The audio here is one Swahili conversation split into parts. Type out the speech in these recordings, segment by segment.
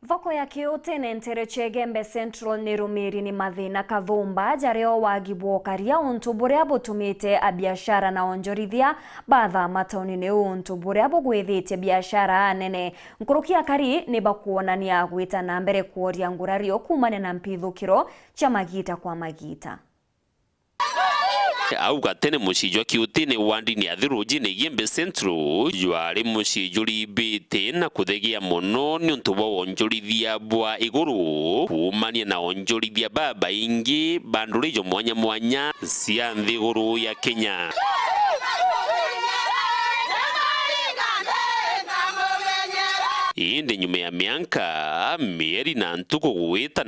Thoko ya Kiutini Ntereche Gembe Central ni rumiri ni mathina kathumba jareo wagibwo karia untu buria butumite a biashara na onjorithia batha matauni-ini untu buria bugwithitie biashara nene nkurukia kari ni bakuonania gwita na mbere kuoria ngurario kumane na mpithukiro cha magita kwa magita. Auga tene musijwa Kiutini wandini athiruji ni Gembe Central jwari musijuri biti na kuthegia muno ni untu wa onjorithia bwa iguru kumania na onjorithia baba ingi bandurijo mwanya mwanya cia nthi iguru ya Kenya. Indi nyume ya mianka mieri na ntuko gwita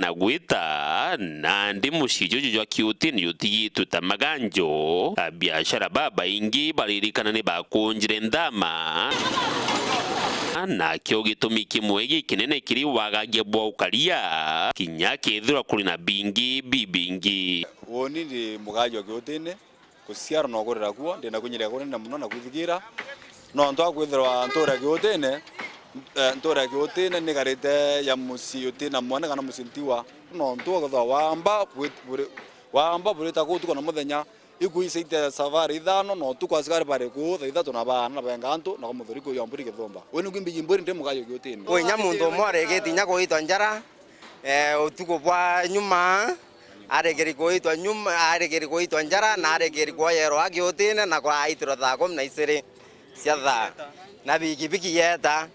na ndi musijwa jwa Kiutini yutigitu ta maganjo biashara baba ingi baririkana ni bakunjire ndama na kyo gitumi kimwe gikinene kiri wagagia bwa ukaria kinya kithura kuri na bingi bibingi woni ndi mugaji wa Kiutini kusiara no gorera kuo ndina kunyira kuri na muno na kwithigira no ndo akwithirwa ntora Kiutini ntora Kiutini ni garite ya musiyuti na mwana kana musintiwa no ndo gotha wamba burita kutuko na muthenya ikuiseite safari ithano no tuko askari bare ku thitha na bana na bengantu na muthuriko yo mburi githomba wenu kwimbi jimbori ndi mugayo Kiutini we nyamundu mware getinya kuitwa njara utuko bwa nyuma aregeri kuitwa njara na aregeri kuoyerwa Kiutini na kwa itiro thako na isiri ciatha na biki yeta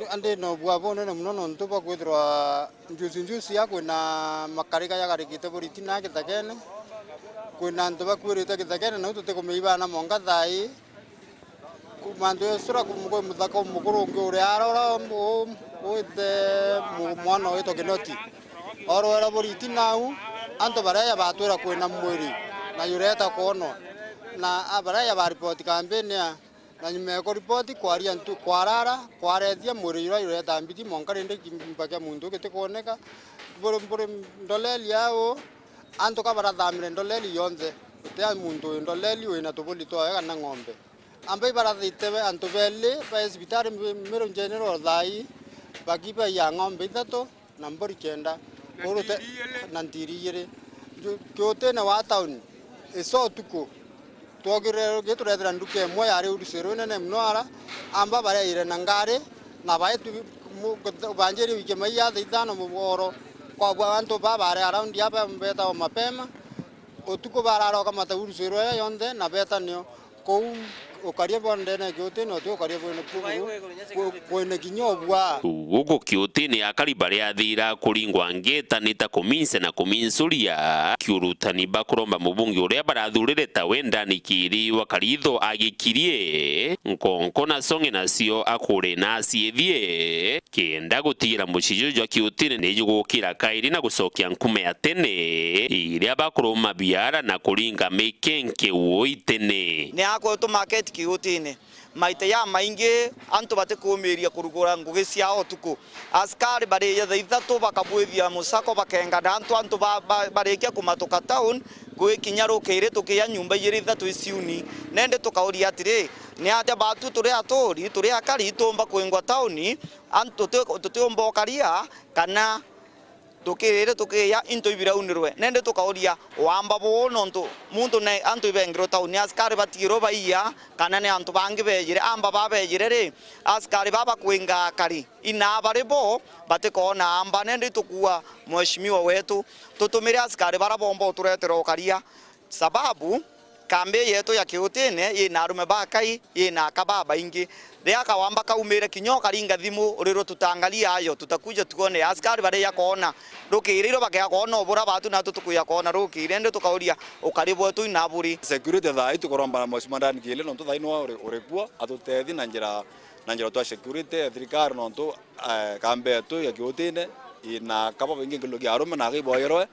ande no bwa bono na muno nto ba kwithirwa njusi ya kwina makarika ya garikite buriti na kitakene kwina nto ba kwirite kitakene na utote kumiba na monga thai kumando yosura kumugwe muthako mukuru ngi uri arora oite mwana oito kinoti oro era buriti nau anto baraya batwira kwina mwiri na yureta kono na abaraya ba report campaign ya na nyumeko report kwaria ntu kwarara kwarethia mwiri yura yureta mbiti monka rinde kimpaka mundu kete kuoneka bore ndoleli yao anto kabara thamire ndoleli yonze te mundu ndoleli wina tubuli to kana ng'ombe ambe barathitebe anto belle pa hospital mero general thai bakipa ya ng'ombe ithato na mbori kenda urute na ntiriyire Kiutini wa town eso tuko twogirero giturethera nduke mwe yari udusero nene mnoara amba bare ire nangare na baitu banjeri wike maiya thithano muboro kwa bantu babare around yapa mbeta o mapema otuko bararo kama ta udusero yonde na beta nio ko ukaria bonde na Kiutini otu ukaria bonde kwene kinyobwa guko Kiutini akari bare athira kuringwa ngeta nita kuminse na kuminsuria kiurutani bakuromba mubungi uria barathurire ta wenda nikiri wakaritho agikirie nkonko na songe nacio akure na ciethie kenda gutigira mucijo jwa Kiutini ni jugukira kairi na gucokia nkume ya tene iria bakuroma biara na kuringa mekenke woitene ni ako to market Kiutini maite ya maingi antu bate kumiria kurugura ngugi ciao tuku askari bare ya ithatu bakabwithia musako bakenga antu barekia kumatoka town gwe kinyarukire tukia nyumba yiri ithatu iciuni nende tukauria atire ni ate batu turi akari itomba kwengwa town antu tutomba karia kana tukirire tukiya into ibira unirwe nende tukauria wamba bono muntu na antu ibengiro town askari batiro baiya kana ne antu bangi bejire amba babejire re askari baba kwenga kari ina barebo batekona amba nende tukua mheshimiwa wetu tutumire askari barabomba uturetero karia sababu kambe yetu ya Kiutini ina arume bakai ina kababa ingi Deaka wamba kaumire kinyoka ringa thimu uriro tutangalia ayo tutakuja tuone askari bare yakona rukiriro bakyakona obura batu na tutukuya kona rukire ende tukauria ukaribo tu inaburi security thai tukoromba na mosmandani kile no thai no urekuwa atutethi na njira twa security thirikari no tu kambe tu ya Kiutini ina kapa bengi ngilogi arume na giboyero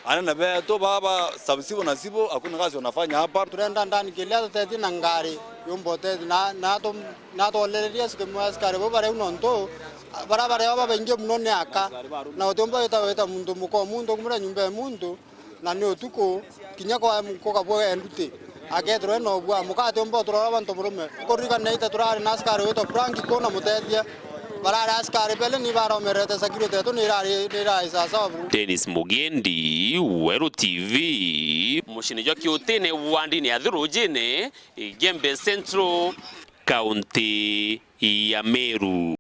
ana na beto baba sabsibo na sibo hakuna kazi wanafanya hapa turenda ndani kile atutethi na ngari yombote na to leria skemo askari bo bare unonto barabara baba bengi munone aka na otomba weta mundu muko mundu kumura nyumba mundu na ni otuko kinyako muko kabo endute agethro no bwa mukate ombo turora bantu murume korika neita turari na askari weto franki kona mutethia barara askari pele ni baromerete security yetu ni rari sasa. Dennis Mugendi, Weru TV, Mushinijwa Kiutine wandini athurujine Gembe Central, County ya Meru.